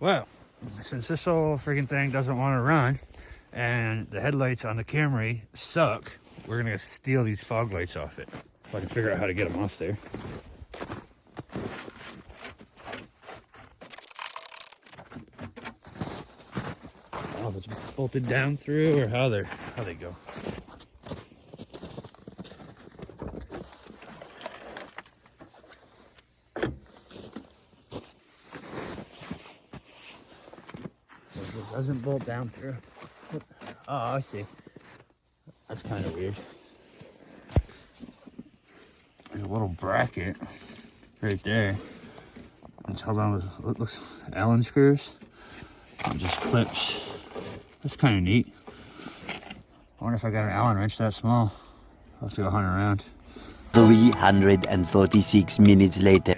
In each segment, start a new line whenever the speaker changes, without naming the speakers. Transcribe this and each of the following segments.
Well, since this whole freaking thing doesn't want to run and the headlights on the Camry suck, we're gonna steal these fog lights off it. If I can figure out how to get them off there. I don't know if it's bolted down through or how they go. It doesn't bolt down through. Oh, I see. That's kind of weird. There's a little bracket right there. It's held on with, it looks, Allen screws. It just clips. That's kind of neat. I wonder if I got an Allen wrench that small. I'll have to go hunt around.
346 minutes later.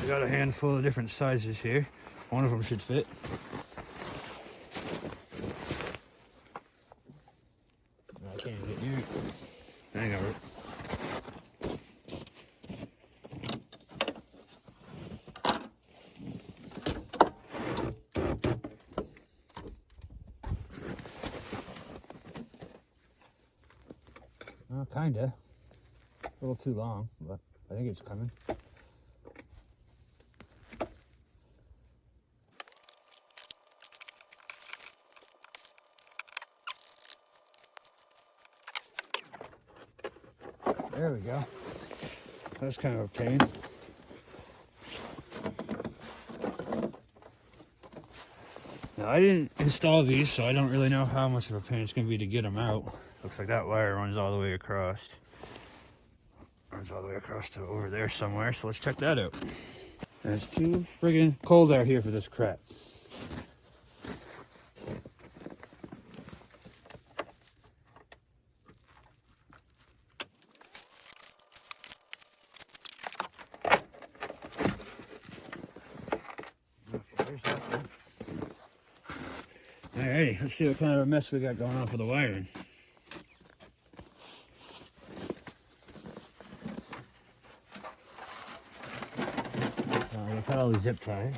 I got a handful of different sizes here. One of them should fit. I can't even get near it. Hang on. Well, kinda. A little too long, but I think it's coming. There we go. That's kind of a pain. Now, I didn't install these, so I don't really know how much of a pain it's going to be to get them out. Looks like that wire runs all the way across. Runs all the way across to over there somewhere, so let's check that out. And it's too friggin' cold out here for this crap. Alrighty, let's see what kind of a mess we got going on for the wiring. We cut all these zip ties.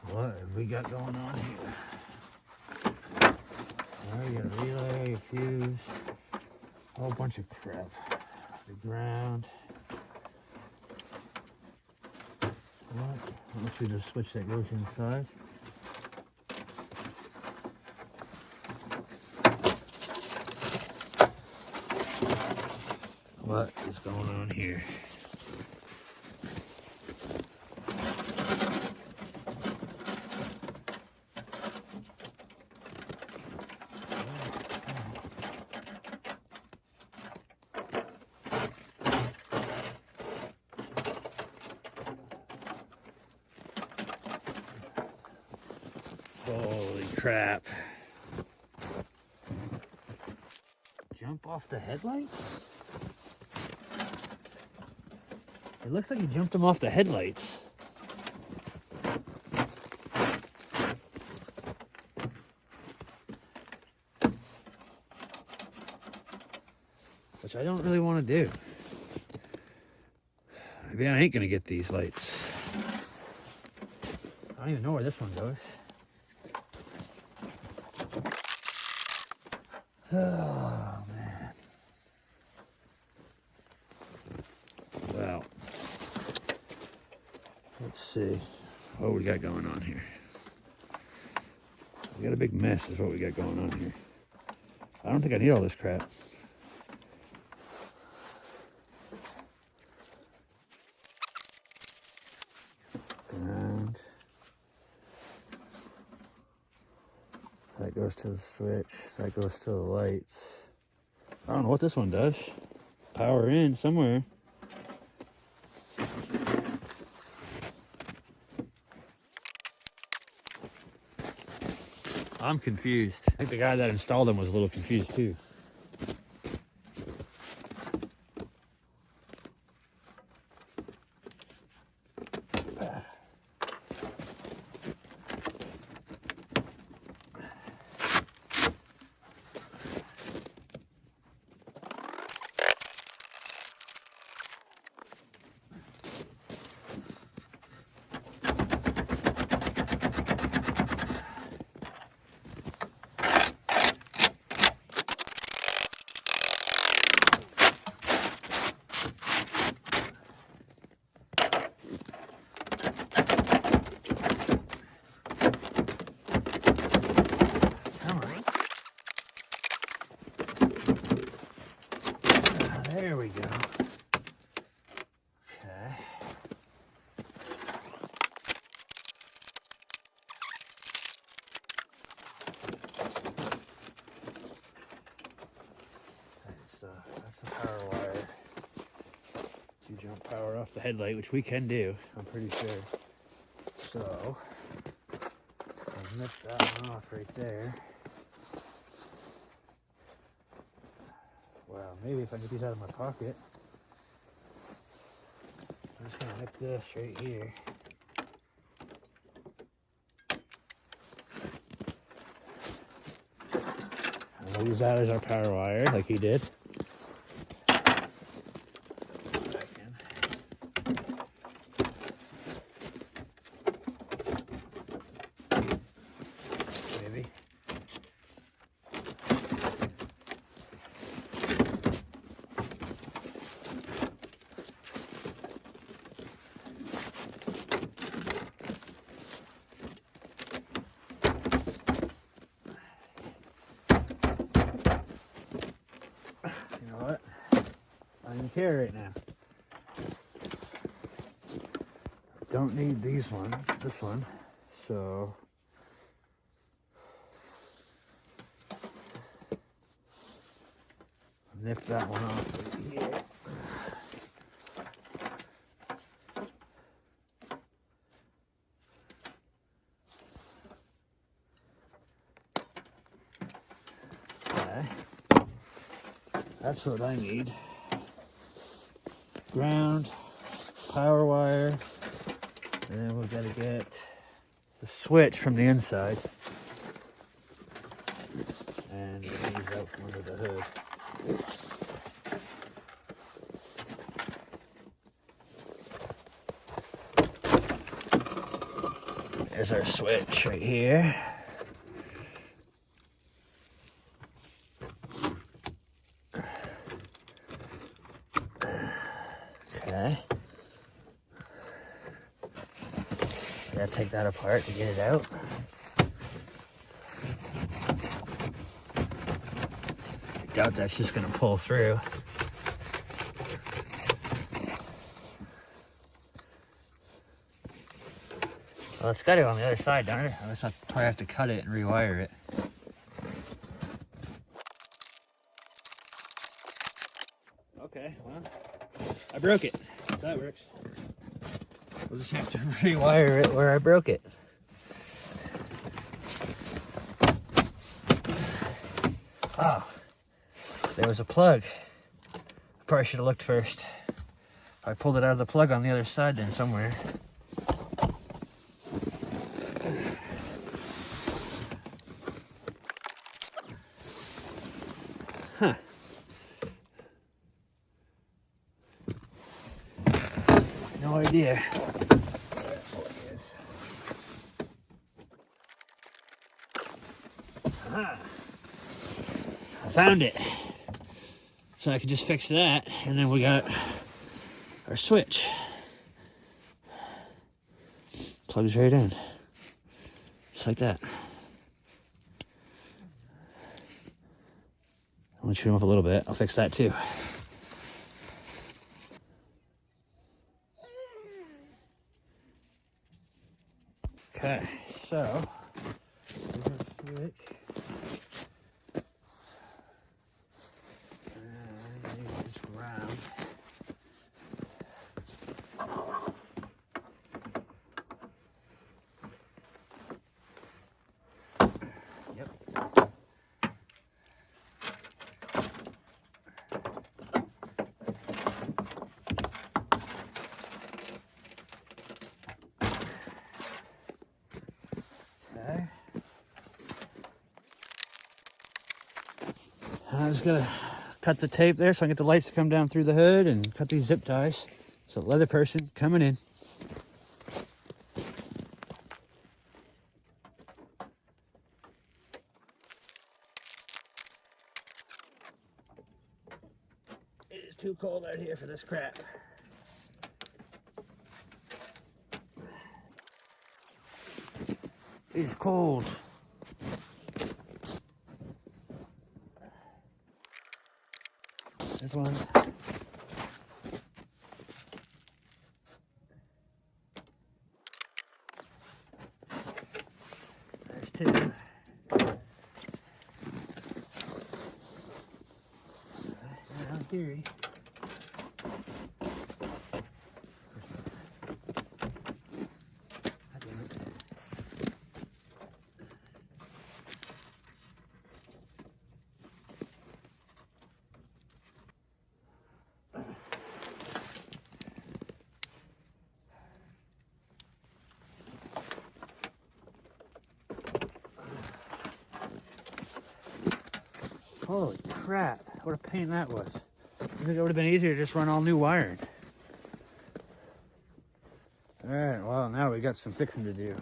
What have we got going on here? Alright, we got a relay, a fuse, a whole bunch of crap. The ground. What? Must be the switch that goes inside. What is going on here? Holy crap. Jump off the headlights? It looks like he jumped them off the headlights. Which I don't really want to do. Maybe I ain't gonna get these lights. I don't even know where this one goes. Oh, man. Well, let's see what we got going on here. We got a big mess is what we got going on here. I don't think I need all this crap. And that goes to the switch. That goes to the lights. I don't know what this one does. Power in somewhere. I'm confused. I think the guy that installed them was a little confused too. power wire to jump power off the headlight, which we can do, I'm pretty sure. So, I'll nip that one off right there. Wow, maybe if I get these out of my pocket. I'm just gonna nip this right here. And we'll use that as our power wire, like he did. Maybe. You know what? I don't even care right now. Don't need these ones, this one, so nip that one off right here. Okay. That's what I need. Ground, power wire, and then we've got to get the switch from the inside and get these out from under the hood. There's our switch right here. Okay. Gotta take that apart to get it out. I doubt that's just gonna pull through. Well, it's got it on the other side, darn it. I guess I'll probably have to cut it and rewire it. Okay, well, I broke it. That works. We'll just have to rewire it where I broke it. Oh, there was a plug. I probably should have looked first. I pulled it out of the plug on the other side then somewhere. Huh. No idea. Aha. I found it. So I can just fix that, and then we got our switch. Plugs right in. Just like that. I'm gonna trim them up a little bit. I'll fix that too. Okay, so here's our switch. And here's this ground. Yep. Okay. I was gonna cut the tape there so I can get the lights to come down through the hood and cut these zip ties. So leather person coming in. It is too cold out here for this crap. It's cold. This one. There's two. Now, in theory, Holy crap, what a pain that was. I think it would have been easier to just run all new wiring. Alright, well now we got some fixing to do.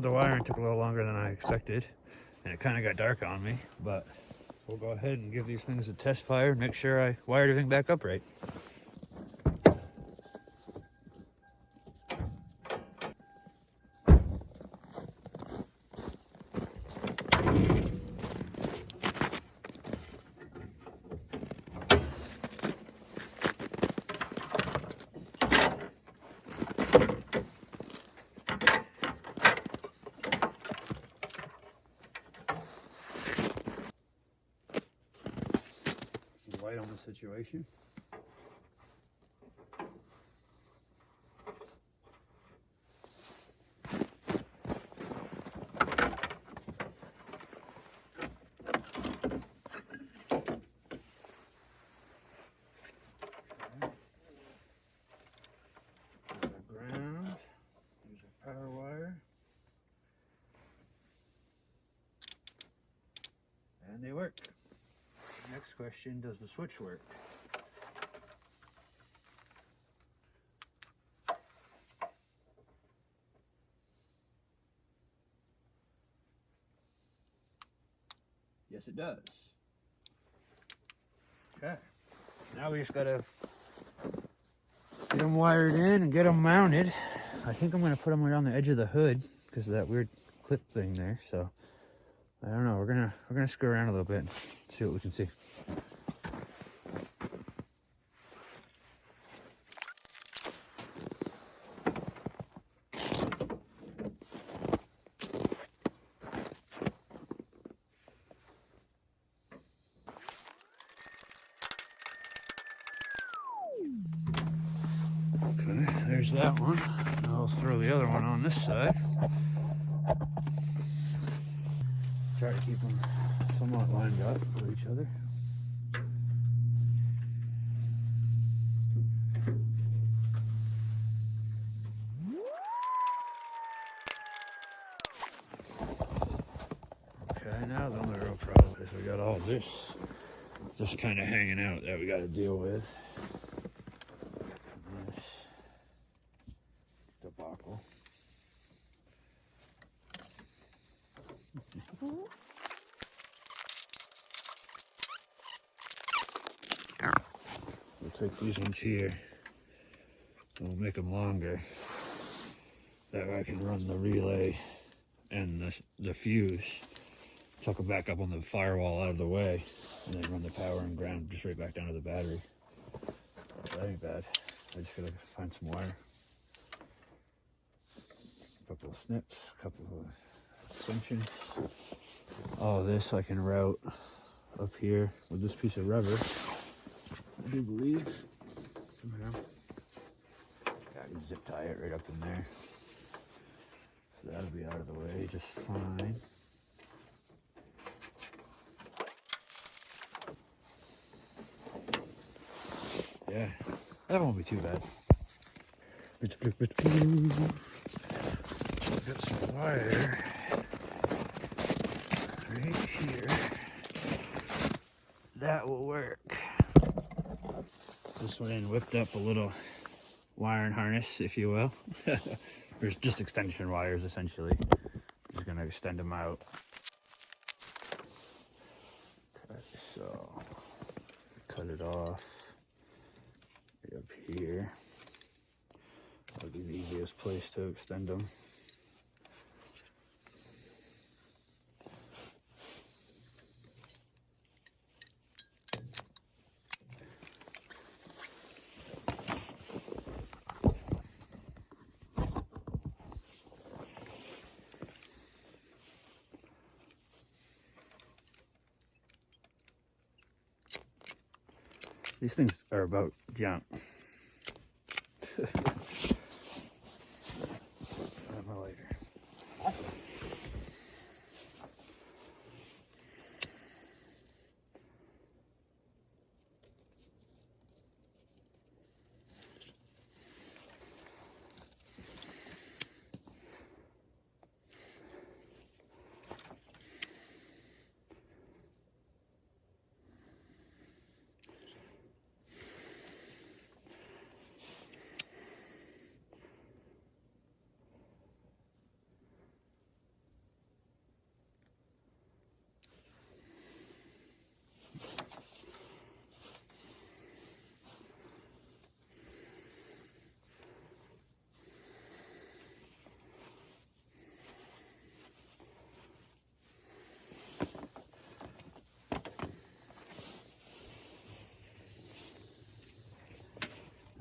the wiring took a little longer than I expected, and it kind of got dark on me, but we'll go ahead and give these things a test fire and make sure I wired everything back up right. Light on the situation. There's our ground. There's our power wire. And they work. Next question, does the switch work? Yes, it does. Okay. Now we just gotta get them wired in and get them mounted. I think I'm gonna put them around the edge of the hood because of that weird clip thing there. So I don't know. We're gonna screw around a little bit and see what we can see. Okay, there's that one. I'll throw the other one on this side. Try to keep them somewhat lined up with each other. Okay, now the only real problem is we got all this just kind of hanging out that we got to deal with. This debacle. We'll take these ones here and we'll make them longer. That way I can run the relay and the fuse, tuck them back up on the firewall out of the way, and then run the power and ground just right back down to the battery. That ain't bad. I just gotta find some wire. A couple of snips, a couple of extensions. All this I can route up here with this piece of rubber. I do believe somehow. Yeah, I can zip tie it right up in there. So that'll be out of the way just fine. Yeah, that won't be too bad. Got some wire right here. That will work. This went in, whipped up a little wiring harness, if you will. There's just extension wires, essentially. Just gonna extend them out. Okay, so cut it off right up here. That'll be the easiest place to extend them. These things are about junk. Later.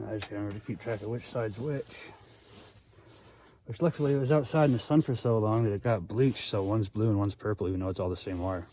I just gotta remember to keep track of which side's which. Which luckily it was outside in the sun for so long that it got bleached, so one's blue and one's purple, even though it's all the same wire.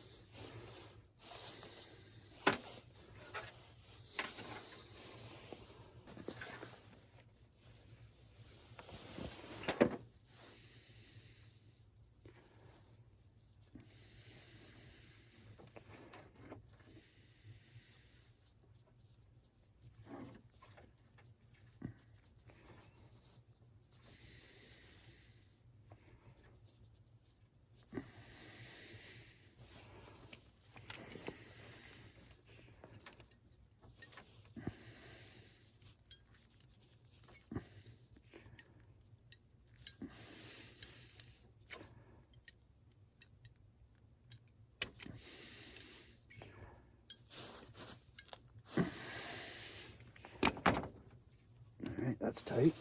Alright, that's tight.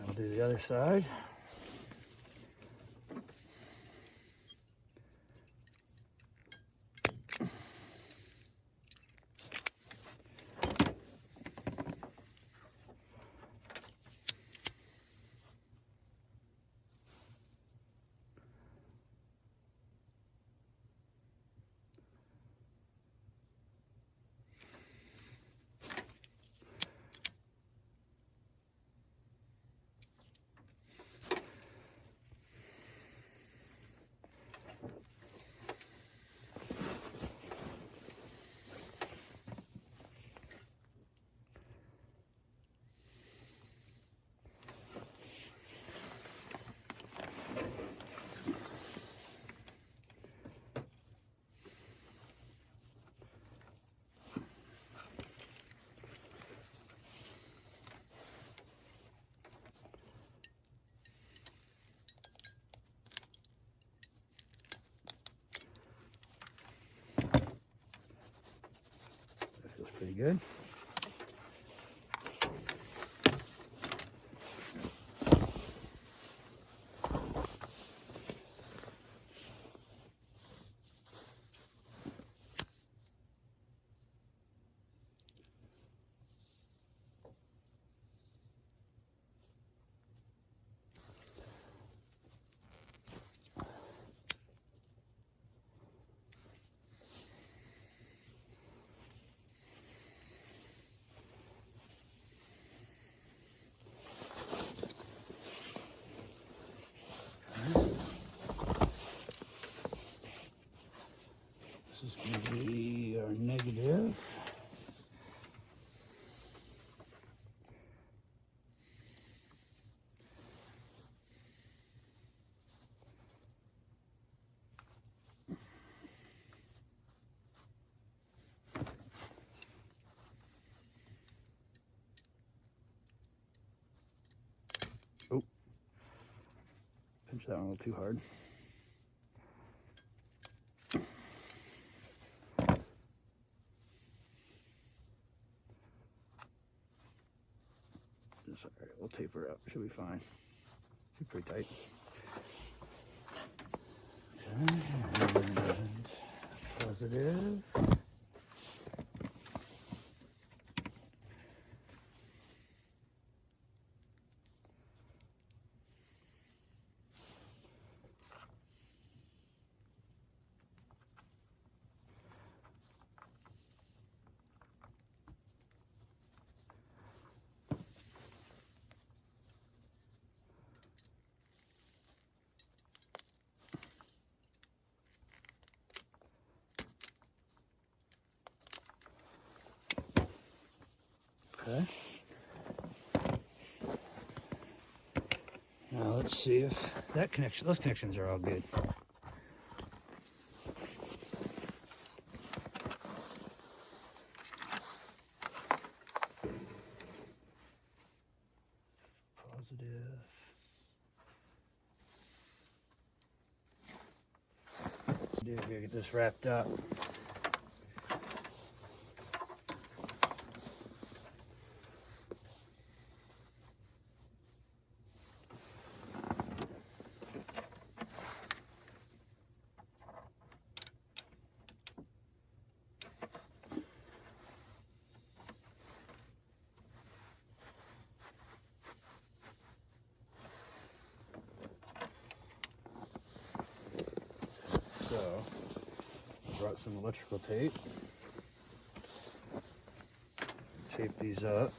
I'll do the other side. Pretty good. This is going to be our negative. Oh, pinch that one a little too hard. Alright, we'll taper it up. Should be fine. Should be pretty tight. Okay, and positive. Okay. Now let's see if that connection, those connections are all good. Positive. Dude, we gotta get this wrapped up. So, I brought some electrical tape. Tape these up.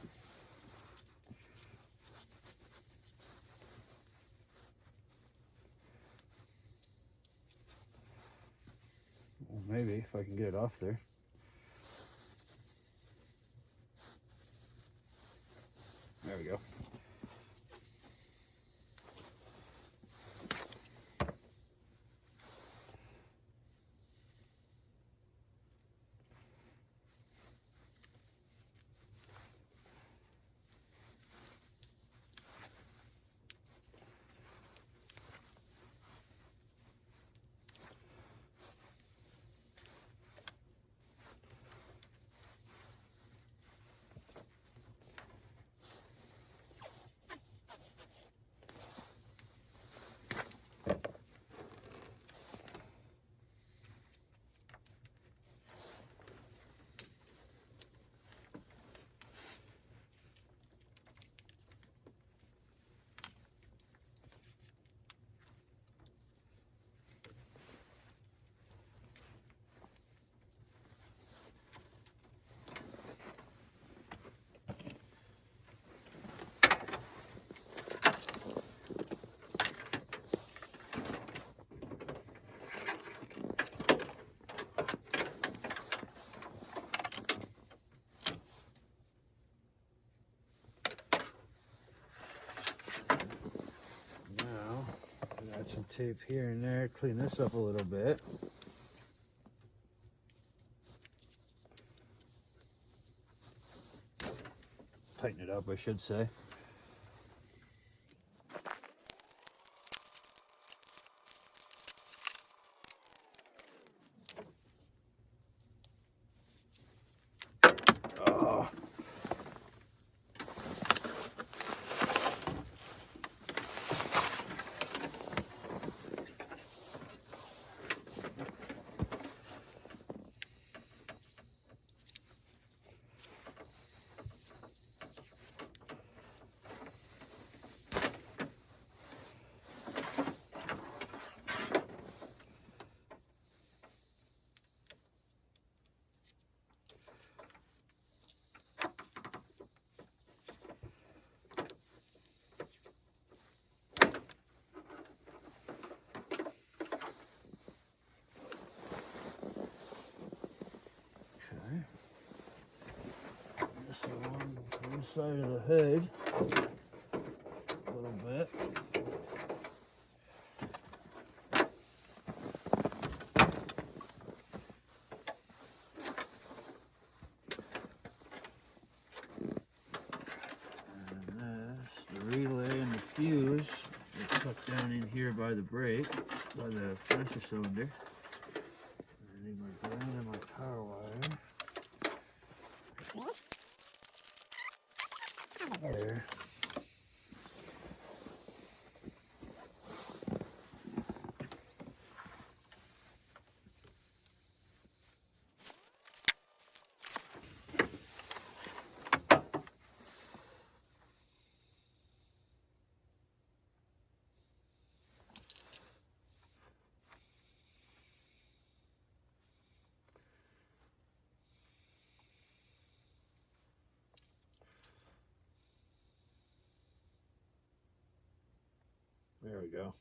Well, maybe if I can get it off there. There we go. Add some tape here and there, clean this up a little bit. Tighten it up, I should say. Oh. Along the side of the head a little bit. And this, the relay and the fuse are tucked down in here by the brake, by the master cylinder. I need my ground and my power wire. There. There we go.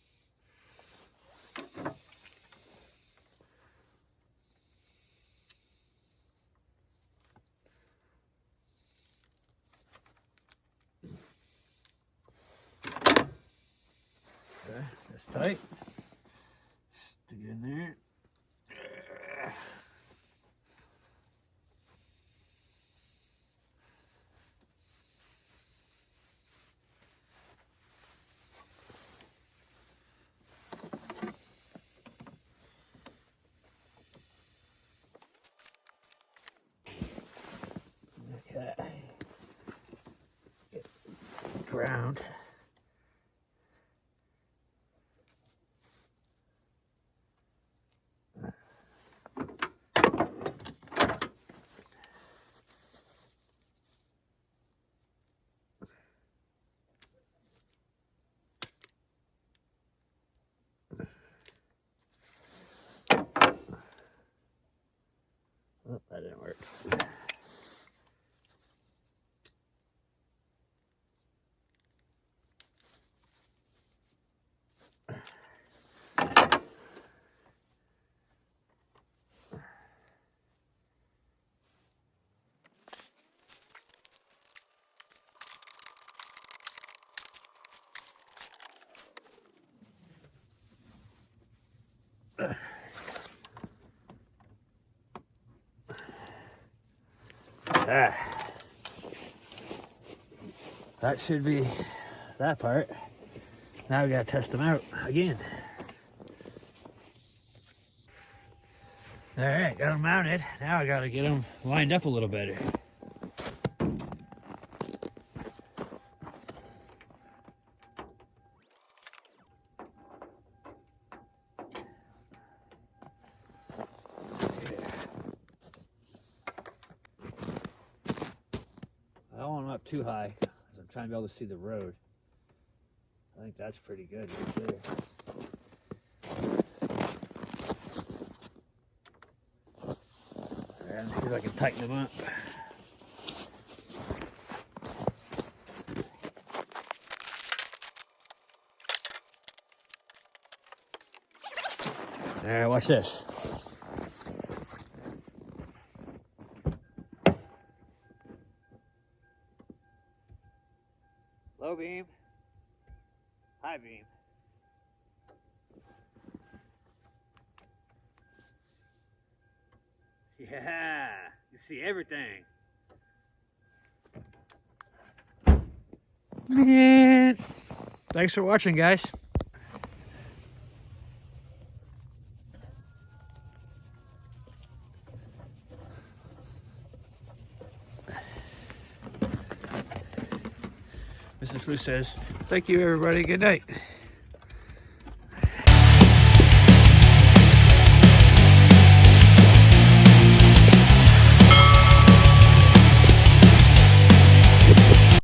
Okay, that's tight. Stick it in there. Okay. Ground. That should be that part. Now we gotta test them out again. All right, got them mounted. Now I gotta get them lined up a little better. I don't want them up too high because I'm trying to be able to see the road. I think that's pretty good right there. Alright, let's see if I can tighten them up. Alright, watch this. Low beam, high beam. Yeah, you see everything. Man, thanks for watching, guys. Mr. Floof says, thank you, everybody. Good night.